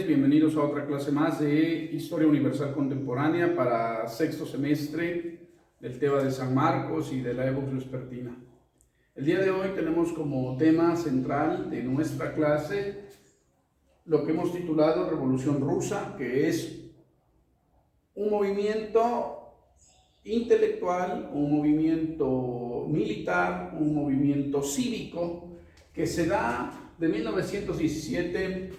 noches, bienvenidos a otra clase más de Historia Universal Contemporánea para sexto semestre del TEBA de San Marcos y de la EBUX Vespertina. El día de hoy tenemos como tema central de nuestra clase lo que hemos titulado Revolución Rusa, que es un movimiento intelectual, un movimiento militar, un movimiento cívico que se da de 1917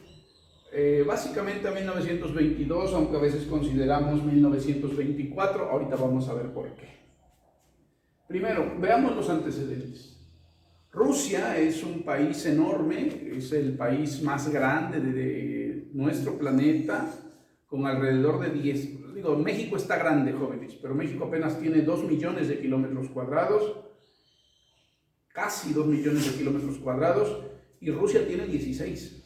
básicamente a 1922, aunque a veces consideramos 1924. Ahorita vamos a ver por qué. Primero, veamos los antecedentes. Rusia es un país enorme, es el país más grande de nuestro planeta, con alrededor de 10. Digo, México está grande, jóvenes, pero México apenas tiene 2 millones de kilómetros cuadrados, casi 2 millones de kilómetros cuadrados, y Rusia tiene 16.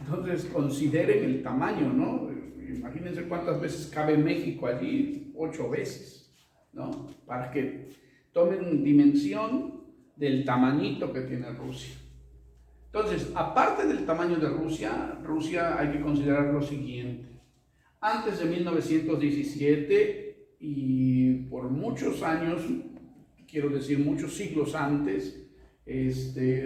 Entonces consideren el tamaño, ¿no? Imagínense cuántas veces cabe México allí, 8 veces, ¿no? Para que tomen dimensión del tamañito que tiene Rusia. Entonces, aparte del tamaño de Rusia, hay que considerar lo siguiente. Antes de 1917 y por muchos años, quiero decir muchos siglos antes,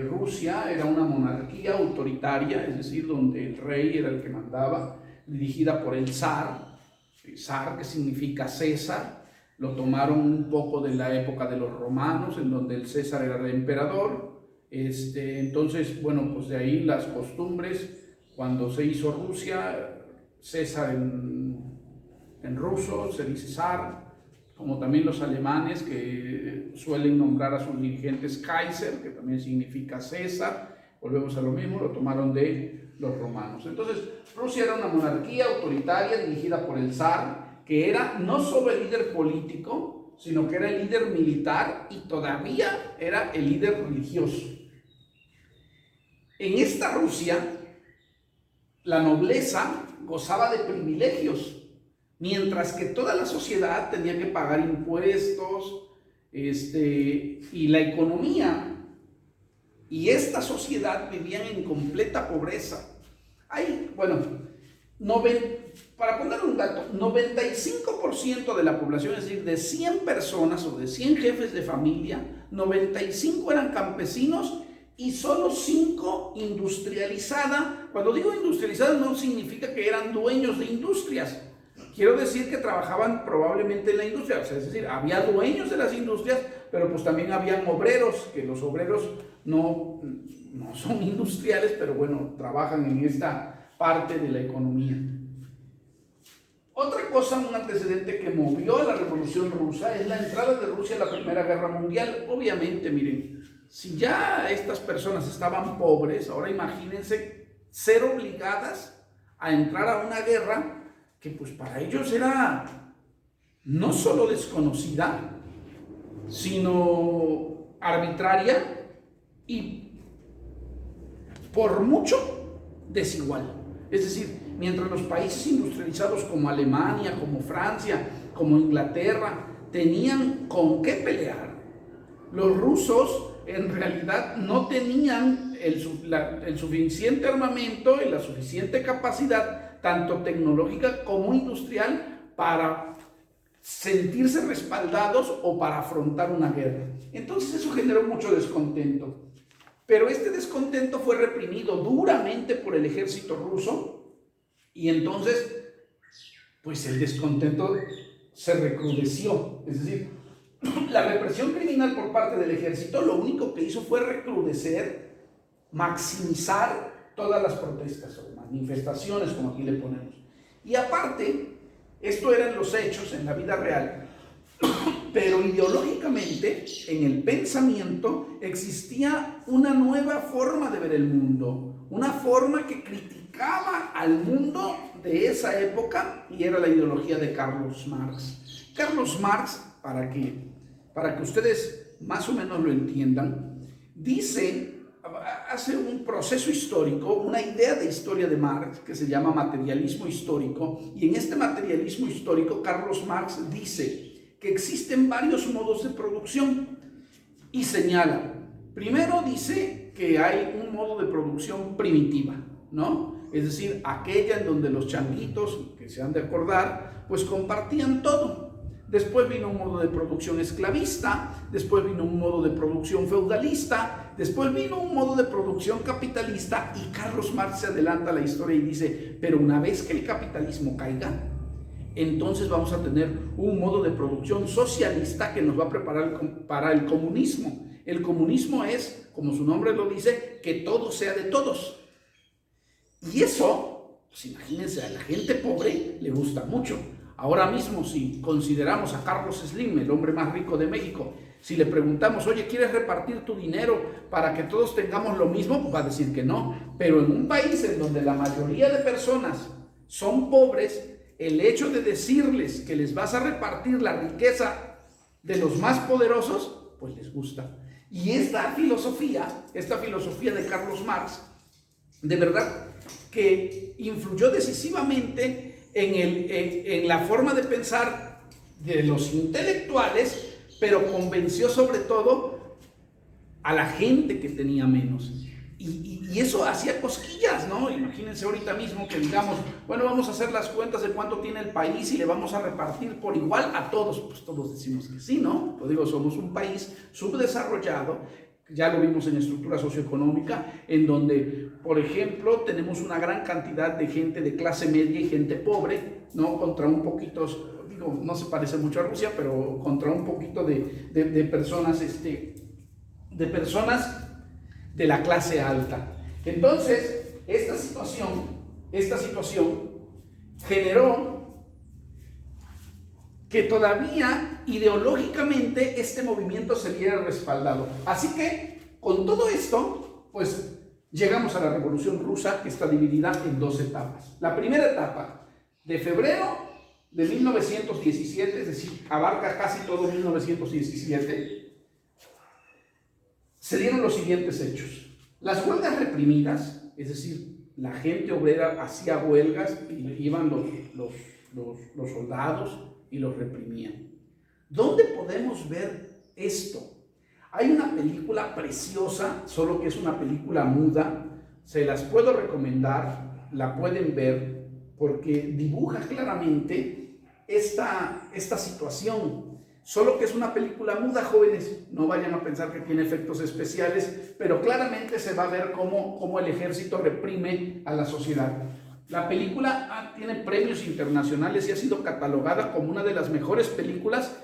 Rusia era una monarquía autoritaria, es decir, donde el rey era el que mandaba, dirigida por el zar, que significa César. Lo tomaron un poco de la época de los romanos, en donde el César era el emperador. Entonces, bueno, pues de ahí las costumbres. Cuando se hizo Rusia, César en ruso se dice zar, como también los alemanes que suelen nombrar a sus dirigentes Kaiser, que también significa César. Volvemos a lo mismo, lo tomaron de los romanos. Entonces, Rusia era una monarquía autoritaria dirigida por el zar, que era no solo el líder político, sino que era el líder militar y todavía era el líder religioso. En esta Rusia, la nobleza gozaba de privilegios, mientras que toda la sociedad tenía que pagar impuestos, y la economía y esta sociedad vivían en completa pobreza. Para poner un dato, 95% de la población, es decir, de 100 personas o de 100 jefes de familia, 95 eran campesinos y solo 5 industrializada. Cuando digo industrializada no significa que eran dueños de industrias. Quiero decir que trabajaban probablemente en la industria, es decir, había dueños de las industrias, pero pues también habían obreros, que los obreros no son industriales, pero bueno, trabajan en esta parte de la economía. Otra cosa, un antecedente que movió a la Revolución Rusa es la entrada de Rusia a la Primera Guerra Mundial. Obviamente, miren, si ya estas personas estaban pobres, ahora imagínense ser obligadas a entrar a una guerra que pues para ellos era no solo desconocida, sino arbitraria y por mucho desigual. Es decir, mientras los países industrializados como Alemania, como Francia, como Inglaterra tenían con qué pelear, los rusos en realidad no tenían el suficiente armamento y la suficiente capacidad, tanto tecnológica como industrial, para sentirse respaldados o para afrontar una guerra. Entonces eso generó mucho descontento. Pero este descontento fue reprimido duramente por el ejército ruso y entonces, pues el descontento se recrudeció. Es decir, la represión criminal por parte del ejército lo único que hizo fue recrudecer, maximizar todas las protestas o manifestaciones, como aquí le ponemos. Y aparte, esto eran los hechos en la vida real, pero ideológicamente, en el pensamiento, existía una nueva forma de ver el mundo, una forma que criticaba al mundo de esa época, y era la ideología de Carlos Marx. Carlos Marx, para que ustedes más o menos lo entiendan, hace un proceso histórico, una idea de historia de Marx que se llama materialismo histórico, y en este materialismo histórico Carlos Marx dice que existen varios modos de producción y señala, primero dice que hay un modo de producción primitiva, ¿no? es decir, aquella en donde los changuitos, que se han de acordar, pues compartían todo. Después vino un modo de producción esclavista, después vino un modo de producción feudalista, después vino un modo de producción capitalista, y Carlos Marx se adelanta a la historia y dice, pero una vez que el capitalismo caiga, entonces vamos a tener un modo de producción socialista que nos va a preparar para el comunismo. El comunismo es, como su nombre lo dice, que todo sea de todos. Y eso, pues imagínense, a la gente pobre le gusta mucho. Ahora mismo, si consideramos a Carlos Slim, el hombre más rico de México, si le preguntamos, oye, ¿quieres repartir tu dinero para que todos tengamos lo mismo? Pues va a decir que no. Pero en un país en donde la mayoría de personas son pobres, el hecho de decirles que les vas a repartir la riqueza de los más poderosos, pues les gusta. Y esta filosofía de Carlos Marx, de verdad que influyó decisivamente en la forma de pensar de los intelectuales, pero convenció sobre todo a la gente que tenía menos. Y eso hacía cosquillas, ¿no? Imagínense ahorita mismo que digamos, bueno, vamos a hacer las cuentas de cuánto tiene el país y le vamos a repartir por igual a todos. Pues todos decimos que sí, ¿no? Lo digo, somos un país subdesarrollado, ya lo vimos en estructura socioeconómica, en donde, por ejemplo, tenemos una gran cantidad de gente de clase media y gente pobre, ¿no? Contra un poquito, digo, no se parece mucho a Rusia, pero contra un poquito de personas, de personas de la clase alta. Entonces, esta situación generó que todavía ideológicamente este movimiento se viera respaldado. Así que, con todo esto, pues llegamos a la Revolución Rusa, que está dividida en dos etapas. La primera etapa, de febrero de 1917, es decir, abarca casi todo 1917, se dieron los siguientes hechos. Las huelgas reprimidas, es decir, la gente obrera hacía huelgas y iban los soldados y los reprimían. ¿Dónde podemos ver esto? Hay una película preciosa, solo que es una película muda, se las puedo recomendar, la pueden ver, porque dibuja claramente esta situación. Solo que es una película muda, jóvenes, no vayan a pensar que tiene efectos especiales, pero claramente se va a ver cómo el ejército reprime a la sociedad. La película tiene premios internacionales y ha sido catalogada como una de las mejores películas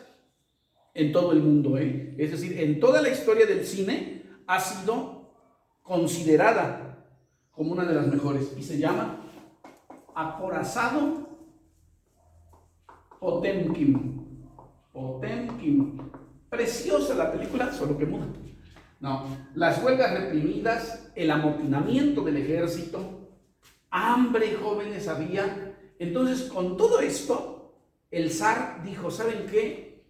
en todo el mundo, ¿eh? Es decir, en toda la historia del cine ha sido considerada como una de las mejores, y se llama Acorazado Potemkin. Preciosa la película, solo que muda. No, las huelgas reprimidas, el amotinamiento del ejército, hambre, jóvenes, había. Entonces, con todo esto, el zar dijo, ¿saben qué?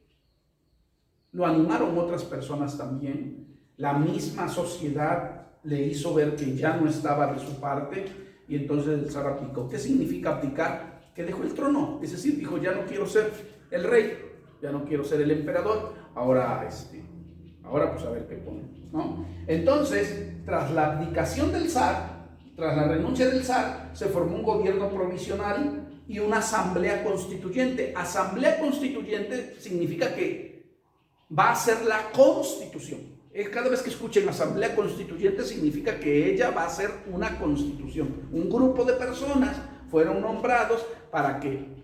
Lo animaron otras personas también. La misma sociedad le hizo ver que ya no estaba de su parte, y entonces el zar aplicó. ¿Qué significa aplicar? Que dejó el trono, es decir, dijo, ya no quiero ser el rey, ya no quiero ser el emperador, ahora pues a ver qué ponen, ¿no? Entonces, tras la abdicación del zar, tras la renuncia del zar, se formó un gobierno provisional y una asamblea constituyente. Asamblea constituyente significa que va a ser la constitución. Cada vez que escuchen asamblea constituyente significa que ella va a ser una constitución. Un grupo de personas fueron nombrados para que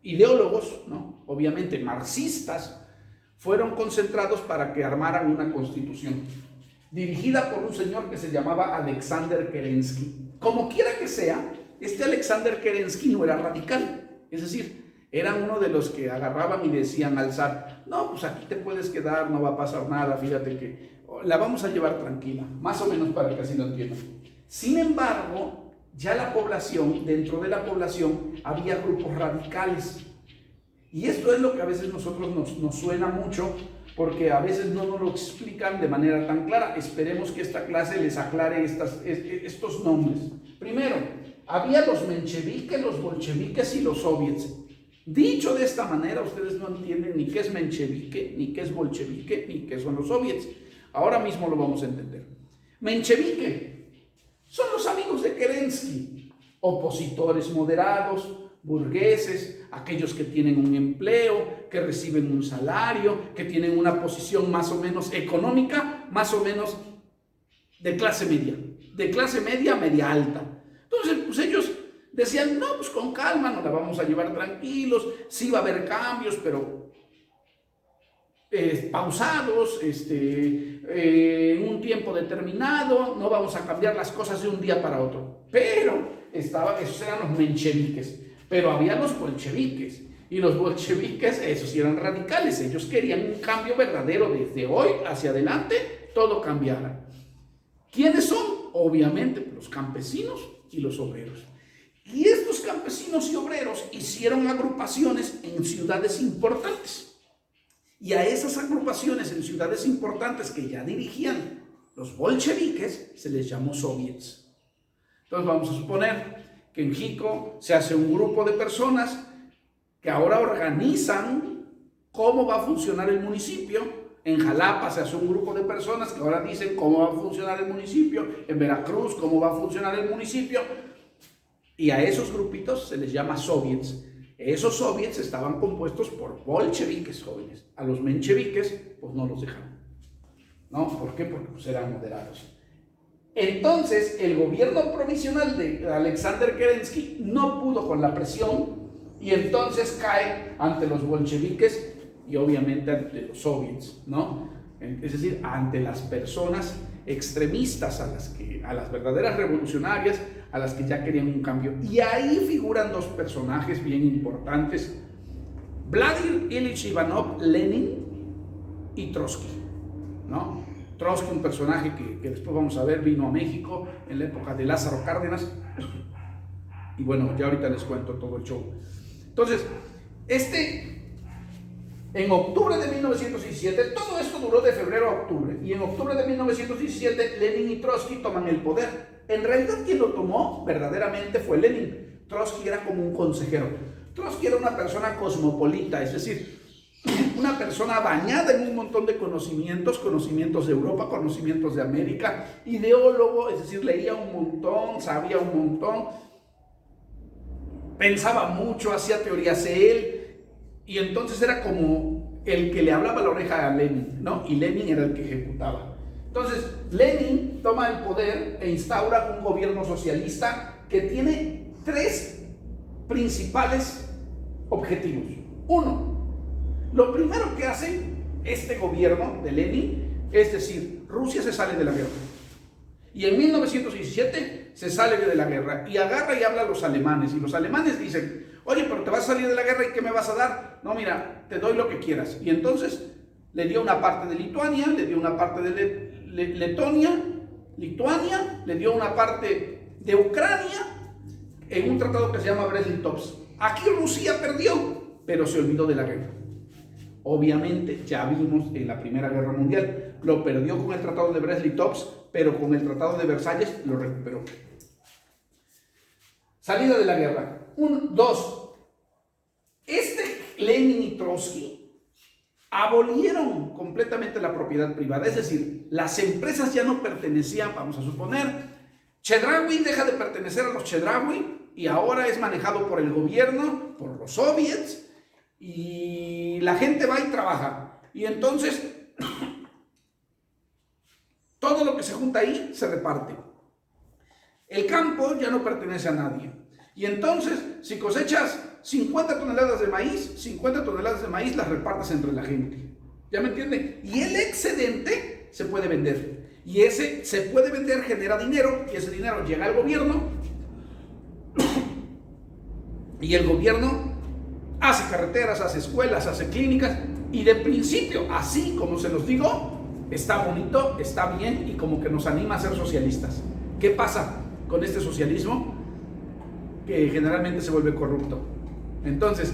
ideólogos, ¿no? Obviamente marxistas, fueron concentrados para que armaran una constitución, dirigida por un señor que se llamaba Alexander Kerensky. Como quiera que sea, este Alexander Kerensky no era radical, es decir, era uno de los que agarraban y decían al zar, no, pues aquí te puedes quedar, no va a pasar nada, fíjate que la vamos a llevar tranquila, más o menos para que así lo entiendan. Sin embargo, ya la población, dentro de la población, había grupos radicales. Y esto es lo que a veces nosotros nos suena mucho, porque a veces no nos lo explican de manera tan clara. Esperemos que esta clase les aclare estos nombres. Primero, había los mencheviques, los bolcheviques y los soviets. Dicho de esta manera, ustedes no entienden ni qué es menchevique, ni qué es bolchevique, ni qué son los soviets. Ahora mismo lo vamos a entender. Menchevique son los amigos de Kerensky. opositores moderados, burgueses, aquellos que tienen un empleo, que reciben un salario, que tienen una posición más o menos económica, más o menos de clase media, media alta. Entonces, pues ellos decían, no, pues con calma, nos la vamos a llevar tranquilos, sí va a haber cambios, pero pausados, en un tiempo determinado, no vamos a cambiar las cosas de un día para otro. Pero esos eran los mencheviques, pero había los bolcheviques, y los bolcheviques, esos sí eran radicales, ellos querían un cambio verdadero desde hoy hacia adelante, todo cambiara. ¿Quiénes son? Obviamente los campesinos y los obreros. Y estos campesinos y obreros hicieron agrupaciones en ciudades importantes. Y a esas agrupaciones en ciudades importantes que ya dirigían los bolcheviques se les llamó soviets. Entonces vamos a suponer que en Jico se hace un grupo de personas que ahora organizan cómo va a funcionar el municipio. En Jalapa se hace un grupo de personas que ahora dicen cómo va a funcionar el municipio. En Veracruz, cómo va a funcionar el municipio. Y a esos grupitos se les llama soviets. Esos soviets estaban compuestos por bolcheviques jóvenes. A los mencheviques, pues no los dejaron. ¿No? ¿Por qué? Porque pues eran moderados. Entonces, el gobierno provisional de Alexander Kerensky no pudo con la presión y entonces cae ante los bolcheviques y obviamente ante los soviets, ¿no? Es decir, ante las personas extremistas, a las verdaderas revolucionarias, a las que ya querían un cambio. Y ahí figuran dos personajes bien importantes, Vladimir Ilich Ivanov Lenin y Trotsky, ¿no? Trotsky, un personaje que después vamos a ver, vino a México en la época de Lázaro Cárdenas, y bueno, ya ahorita les cuento todo el show. Entonces, en octubre de 1917, todo esto duró de febrero a octubre, y en octubre de 1917 Lenin y Trotsky toman el poder. En realidad quien lo tomó verdaderamente fue Lenin. Trotsky era como un consejero. Trotsky era una persona cosmopolita, es decir, una persona bañada en un montón de conocimientos de Europa, conocimientos de América, ideólogo, es decir, leía un montón, sabía un montón, pensaba mucho, hacía teorías él, y entonces era como el que le hablaba a la oreja a Lenin, ¿no? Y Lenin era el que ejecutaba. Entonces, Lenin toma el poder e instaura un gobierno socialista que tiene tres principales objetivos. Uno, lo primero que hace este gobierno de Lenin es decir, Rusia se sale de la guerra. Y en 1917 se sale de la guerra y agarra y habla a los alemanes. Y los alemanes dicen, oye, pero te vas a salir de la guerra y ¿qué me vas a dar? No, mira, te doy lo que quieras. Y entonces le dio una parte de Lituania, le dio una parte de Lituania, le dio una parte de Ucrania en un tratado que se llama Brest-Litovsk. Aquí Rusia perdió, pero se olvidó de la guerra. Obviamente, ya vimos en la Primera Guerra Mundial, lo perdió con el tratado de Brest-Litovsk, pero con el tratado de Versalles lo recuperó. Salida de la guerra. Dos, Lenin y Trotsky abolieron completamente la propiedad privada, es decir, las empresas ya no pertenecían, vamos a suponer, Chedraui deja de pertenecer a los Chedraui y ahora es manejado por el gobierno, por los soviets, y la gente va y trabaja, y entonces todo lo que se junta ahí se reparte. El campo ya no pertenece a nadie, y entonces si cosechas 50 toneladas de maíz las repartes entre la gente. ¿Ya me entienden? Y el excedente se puede vender. Y ese se puede vender, genera dinero, y ese dinero llega al gobierno. Y el gobierno hace carreteras, hace escuelas, hace clínicas. Y de principio, así como se los digo, está bonito, está bien, y como que nos anima a ser socialistas. ¿Qué pasa con este socialismo? Que generalmente se vuelve corrupto. Entonces,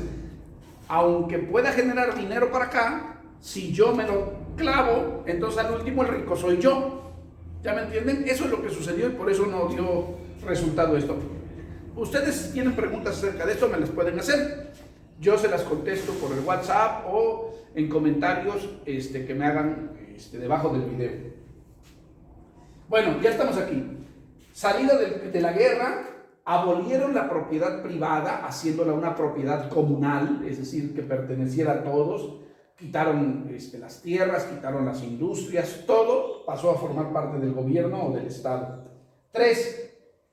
aunque pueda generar dinero para acá, si yo me lo clavo, entonces al último el rico soy yo. ¿Ya me entienden? Eso es lo que sucedió y por eso no dio resultado esto. Ustedes tienen preguntas acerca de esto, me las pueden hacer. Yo se las contesto por el WhatsApp o en comentarios que me hagan debajo del video. Bueno, ya estamos aquí. Salida de la guerra. abolieron la propiedad privada, haciéndola una propiedad comunal, es decir, que perteneciera a todos, quitaron las tierras, quitaron las industrias, todo pasó a formar parte del gobierno o del Estado. 3,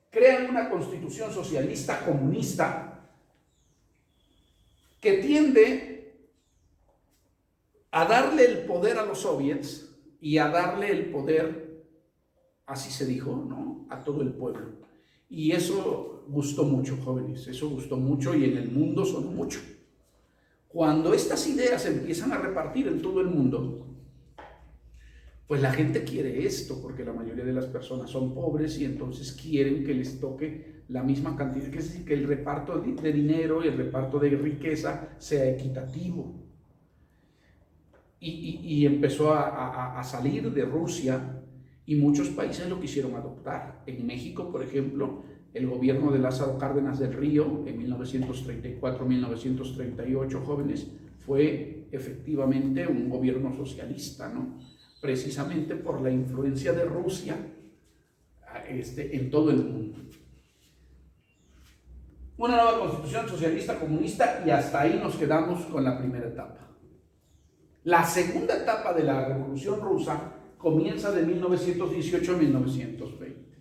crean una constitución socialista comunista que tiende a darle el poder a los soviets y a darle el poder, así se dijo, ¿no?, a todo el pueblo. Y eso gustó mucho, jóvenes, eso gustó mucho y en el mundo sonó mucho. Cuando estas ideas se empiezan a repartir en todo el mundo, pues la gente quiere esto, porque la mayoría de las personas son pobres y entonces quieren que les toque la misma cantidad, que es decir, que el reparto de dinero y el reparto de riqueza sea equitativo. Y empezó a salir de Rusia y muchos países lo quisieron adoptar. En México, por ejemplo, el gobierno de Lázaro Cárdenas del Río, en 1934-1938, jóvenes, fue efectivamente un gobierno socialista, ¿no?, precisamente por la influencia de Rusia en todo el mundo. Una nueva constitución socialista comunista y hasta ahí nos quedamos con la primera etapa. La segunda etapa de la Revolución Rusa comienza de 1918 a 1920.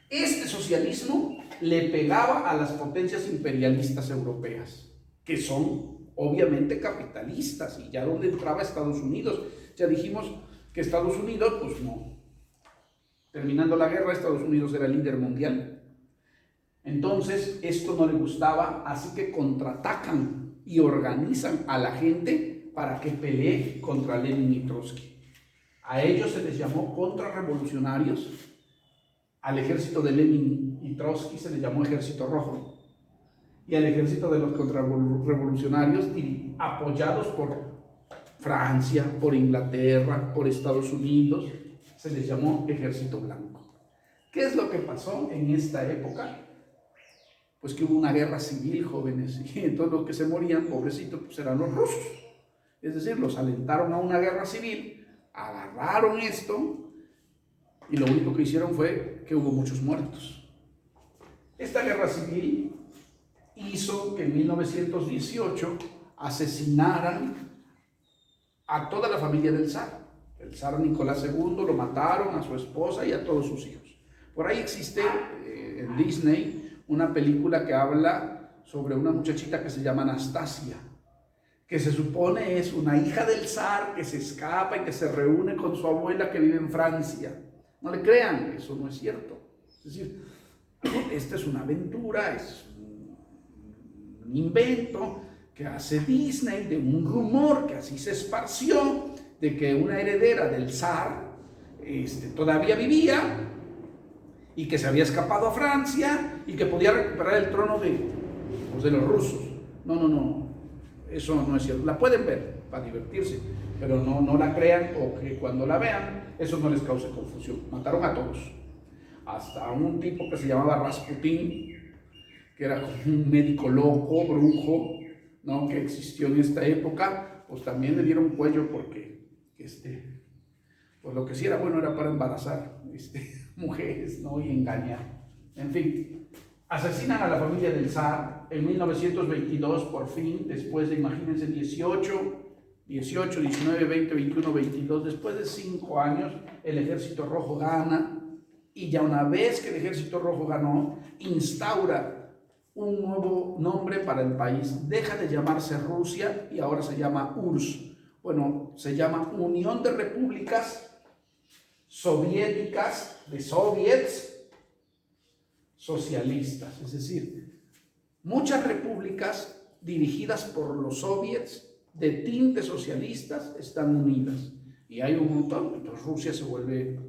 Este socialismo le pegaba a las potencias imperialistas europeas, que son obviamente capitalistas, y ya donde entraba Estados Unidos. Ya dijimos que Estados Unidos, pues no. Terminando la guerra, Estados Unidos era el líder mundial. Entonces, esto no le gustaba, así que contraatacan y organizan a la gente para que pelee contra Lenin y Trotsky. A ellos se les llamó contrarrevolucionarios, al ejército de Lenin y Trotsky se les llamó Ejército Rojo, y al ejército de los contrarrevolucionarios, apoyados por Francia, por Inglaterra, por Estados Unidos, se les llamó Ejército Blanco. ¿Qué es lo que pasó en esta época? Pues que hubo una guerra civil, jóvenes, y entonces los que se morían, pobrecitos, pues eran los rusos. Es decir, los alentaron a una guerra civil, agarraron esto, y lo único que hicieron fue que hubo muchos muertos. Esta guerra civil hizo que en 1918 asesinaran a toda la familia del zar. El zar Nicolás II lo mataron, a su esposa y a todos sus hijos. Por ahí existe en Disney una película que habla sobre una muchachita que se llama Anastasia, que se supone es una hija del zar que se escapa y que se reúne con su abuela que vive en Francia. No le crean, eso no es cierto. Es decir, esta es una aventura, es un invento que hace Disney de un rumor que así se esparció de que una heredera del zar todavía vivía y que se había escapado a Francia y que podía recuperar el trono de los rusos. No, eso no es cierto. La pueden ver para divertirse, pero no la crean, o que cuando la vean eso no les cause confusión. Mataron a todos, hasta a un tipo que se llamaba Rasputín, que era como un médico loco, brujo, ¿no?, que existió en esta época. Pues también le dieron cuello porque pues lo que sí era bueno era para embarazar mujeres, ¿no?, y engañar. En fin, asesinan a la familia del zar en 1922, por fin, después de, imagínense, 18, 19, 20, 21, 22, después de 5 años, el Ejército Rojo gana, y ya una vez que el Ejército Rojo ganó, instaura un nuevo nombre para el país. Deja de llamarse Rusia y ahora se llama URSS. Bueno, se llama Unión de Repúblicas Soviéticas, de soviets socialistas. Es decir, muchas repúblicas dirigidas por los soviets de tinte socialistas están unidas. Y hay un montón. Entonces Rusia se vuelve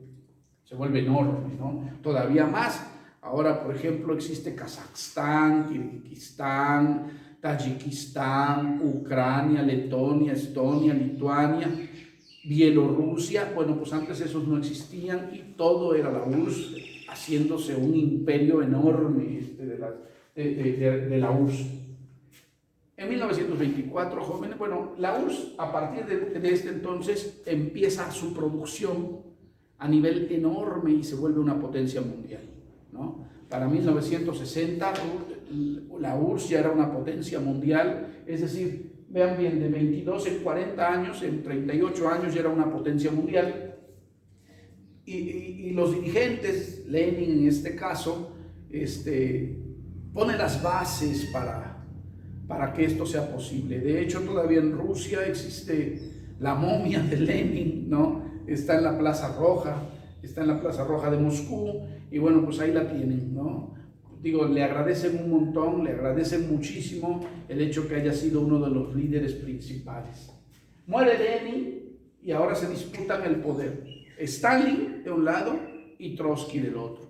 enorme, ¿no? Todavía más. Ahora, por ejemplo, existe Kazajstán, Kirguistán, Tayikistán, Ucrania, Letonia, Estonia, Lituania, Bielorrusia. Bueno, pues antes esos no existían y todo era la URSS, haciéndose un imperio enorme de la URSS. En 1924, jóvenes, bueno, la URSS a partir de este entonces empieza su producción a nivel enorme y se vuelve una potencia mundial, ¿no? para 1960 la URSS ya era una potencia mundial, es decir, vean bien, de 22 en 40 años, en 38 años ya era una potencia mundial. Y los dirigentes, Lenin en este caso, pone las bases para que esto sea posible. De hecho, todavía en Rusia existe la momia de Lenin, ¿no? Está en la Plaza Roja, de Moscú, y bueno, pues ahí la tienen, ¿no? Digo, le agradecen un montón, le agradecen muchísimo el hecho que haya sido uno de los líderes principales. Muere Lenin y ahora se disputan el poder. Stalin de un lado y Trotsky del otro.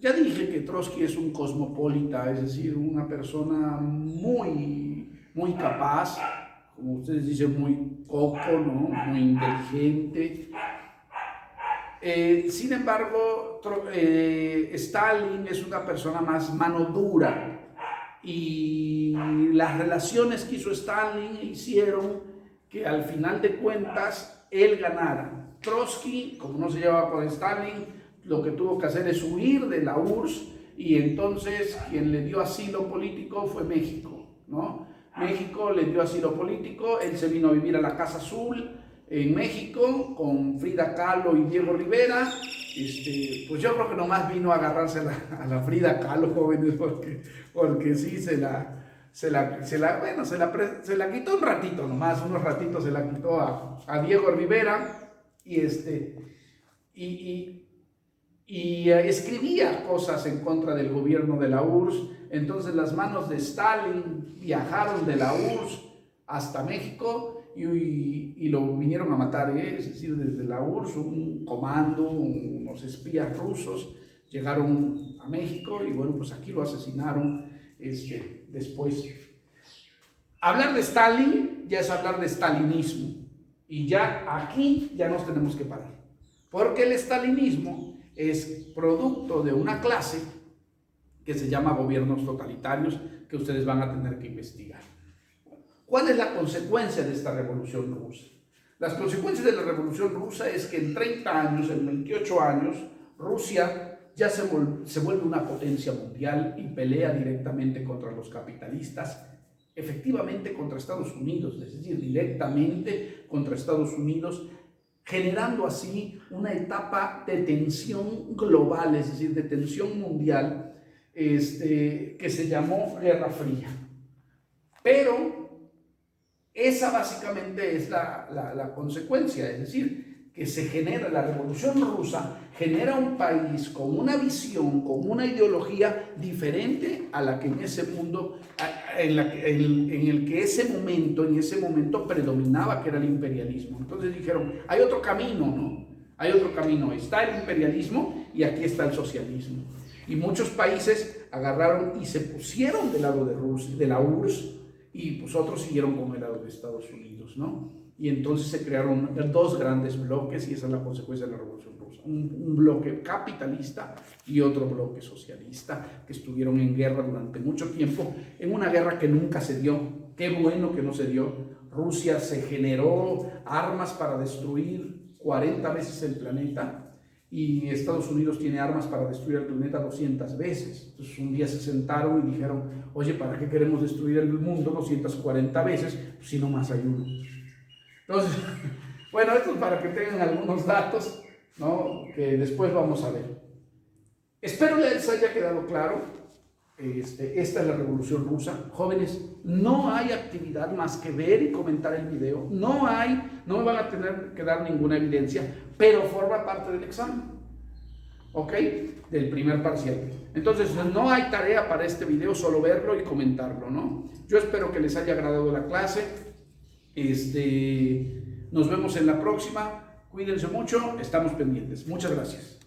Ya dije que Trotsky es un cosmopolita, es decir, una persona muy capaz, como ustedes dicen, muy coco, ¿no? Muy inteligente. Sin embargo, Stalin es una persona más mano dura, y las relaciones que hizo Stalin hicieron que al final de cuentas él ganara. Trotsky, como no se llevaba con Stalin, lo que tuvo que hacer es huir de la URSS, y entonces quien le dio asilo político fue México, ¿no? México le dio asilo político, él se vino a vivir a la Casa Azul en México con Frida Kahlo y Diego Rivera. Pues yo creo que nomás vino a agarrarse a la Frida Kahlo, jóvenes, porque sí se la quitó un ratito nomás, unos ratitos se la quitó a Diego Rivera, y escribía cosas en contra del gobierno de la URSS. Entonces las manos de Stalin viajaron de la URSS hasta México y lo vinieron a matar, es decir, desde la URSS un comando, unos espías rusos llegaron a México y bueno, pues aquí lo asesinaron después. Hablar de Stalin ya es hablar de stalinismo, y ya aquí ya nos tenemos que parar, porque el stalinismo es producto de una clase que se llama gobiernos totalitarios, que ustedes van a tener que investigar. ¿Cuál es la consecuencia de esta revolución rusa? Las consecuencias de la revolución rusa es que en 30 años, en 28 años, Rusia ya se vuelve una potencia mundial y pelea directamente contra los capitalistas, efectivamente contra Estados Unidos, es decir, directamente contra Estados Unidos, generando así una etapa de tensión global, es decir, de tensión mundial, que se llamó Guerra Fría. Pero esa básicamente es la consecuencia, es decir, que se genera, la revolución rusa genera un país con una visión, con una ideología diferente a la que en ese mundo, en el que en ese momento predominaba, que era el imperialismo. Entonces dijeron, hay otro camino, ¿no? Hay otro camino, está el imperialismo y aquí está el socialismo. Y muchos países agarraron y se pusieron del lado de la URSS, y pues otros siguieron con el lado de Estados Unidos, ¿no? Y entonces se crearon dos grandes bloques, y esa es la consecuencia de la Revolución Rusa. Un bloque capitalista y otro bloque socialista, que estuvieron en guerra durante mucho tiempo, en una guerra que nunca se dio. Qué bueno que no se dio. Rusia se generó armas para destruir 40 veces el planeta, y Estados Unidos tiene armas para destruir el planeta 200 veces. Entonces un día se sentaron y dijeron, oye, ¿para qué queremos destruir el mundo 240 veces si no más hay uno? Entonces, bueno, esto es para que tengan algunos datos, ¿no?, que después vamos a ver. Espero les haya quedado claro. Esta es la Revolución Rusa. Jóvenes, no hay actividad más que ver y comentar el video. No me van a tener que dar ninguna evidencia, pero forma parte del examen, ¿ok? Del primer parcial. Entonces, no hay tarea para este video, solo verlo y comentarlo, ¿no? Yo espero que les haya agradado la clase. Nos vemos en la próxima. Cuídense mucho, estamos pendientes. Muchas gracias.